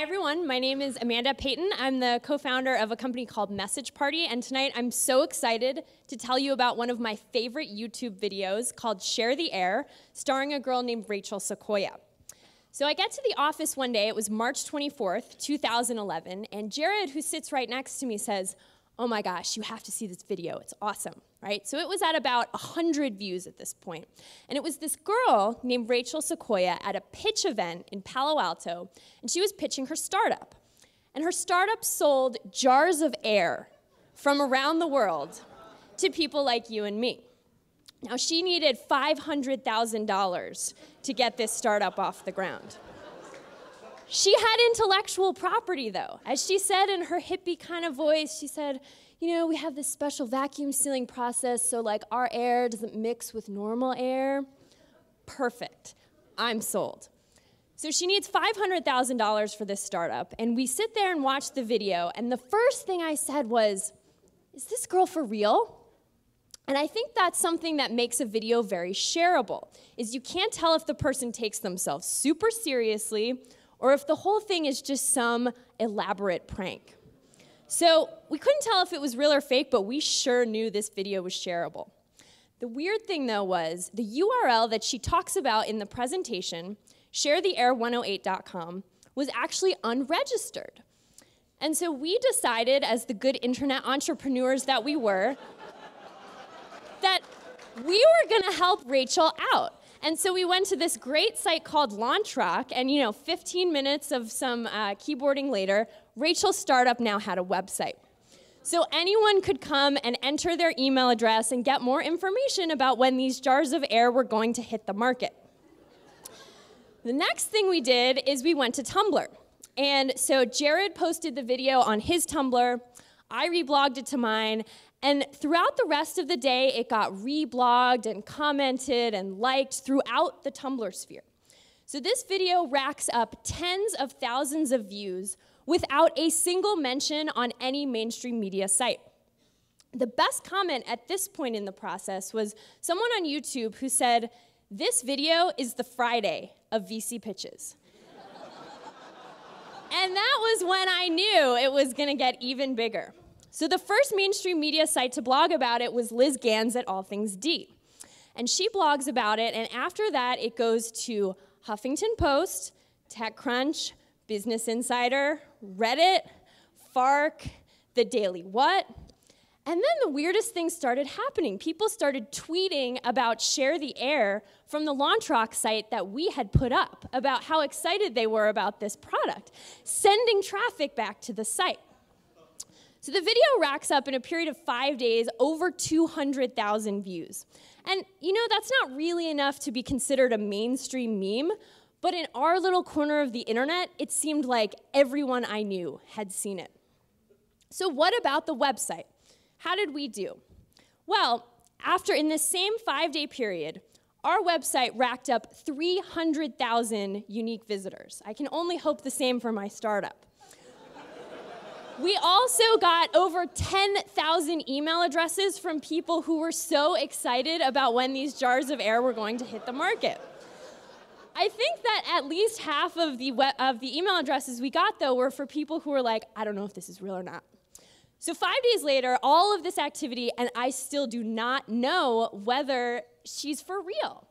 Hi, everyone. My name is Amanda Peyton. I'm the co-founder of a company called MessageParty, and tonight I'm so excited to tell you about one of my favorite YouTube videos called Share the Air, starring a girl named Rachel Sequoia. So I get to the office one day, it was March 24th, 2011, and Jared, who sits right next to me, says, "Oh my gosh, you have to see this video, it's awesome," right? So it was at about 100 views at this point. And it was this girl named Rachel Sequoia at a pitch event in Palo Alto, and she was pitching her startup. And her startup sold jars of air from around the world to people like you and me. Now, she needed $500,000 to get this startup off the ground. She had intellectual property, though. As she said in her hippie kind of voice, she said, "You know, we have this special vacuum sealing process, so like our air doesn't mix with normal air." Perfect. I'm sold. So she needs $500,000 for this startup, and we sit there and watch the video, and the first thing I said was, "Is this girl for real?" And I think that's something that makes a video very shareable, is you can't tell if the person takes themselves super seriously or if the whole thing is just some elaborate prank. So we couldn't tell if it was real or fake, but we sure knew this video was shareable. The weird thing, though, was the URL that she talks about in the presentation, sharetheair108.com, was actually unregistered. And so we decided, as the good internet entrepreneurs that we were, that we were going to help Rachel out. And so we went to this great site called LaunchRock, and 15 minutes of some keyboarding later, Rachel's startup now had a website. So anyone could come and enter their email address and get more information about when these jars of air were going to hit the market. The next thing we did is we went to Tumblr. And so Jared posted the video on his Tumblr, I reblogged it to mine, and throughout the rest of the day, it got reblogged and commented and liked throughout the Tumblr sphere. So this video racks up tens of thousands of views without a single mention on any mainstream media site. The best comment at this point in the process was someone on YouTube who said, "This video is the Friday of VC pitches." And that was when I knew it was going to get even bigger. So the first mainstream media site to blog about it was Liz Gans at All Things D. And she blogs about it, and after that, it goes to Huffington Post, TechCrunch, Business Insider, Reddit, Fark, The Daily What. And then the weirdest things started happening. People started tweeting about Share the Air from the LaunchRock site that we had put up, about how excited they were about this product, sending traffic back to the site. So the video racks up in a period of 5 days over 200,000 views. And that's not really enough to be considered a mainstream meme, but in our little corner of the internet, it seemed like everyone I knew had seen it. So what about the website? How did we do? Well, in this same 5-day period, our website racked up 300,000 unique visitors. I can only hope the same for my startup. We also got over 10,000 email addresses from people who were so excited about when these jars of air were going to hit the market. I think that at least half of the email addresses we got, though, were for people who were like, "I don't know if this is real or not." So 5 days later, all of this activity, and I still do not know whether she's for real.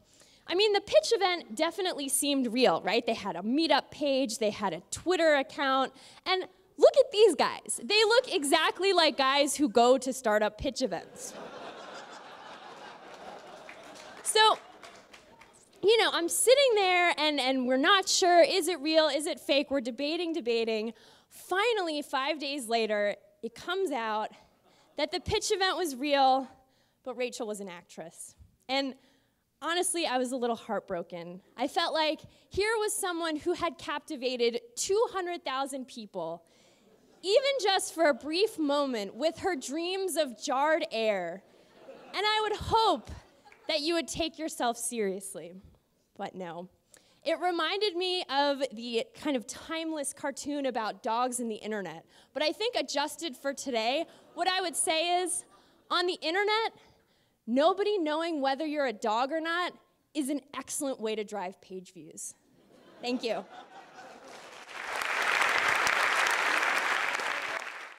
I mean, the pitch event definitely seemed real, right? They had a meetup page, they had a Twitter account, and look at these guys. They look exactly like guys who go to startup pitch events. So, I'm sitting there and we're not sure, is it real, is it fake? We're debating. Finally, 5 days later, it comes out that the pitch event was real, but Rachel was an actress. And honestly, I was a little heartbroken. I felt like here was someone who had captivated 200,000 people, even just for a brief moment, with her dreams of jarred air. And I would hope that you would take yourself seriously. But no. It reminded me of the kind of timeless cartoon about dogs and the internet. But I think adjusted for today, what I would say is, on the internet, nobody knowing whether you're a dog or not is an excellent way to drive page views. Thank you.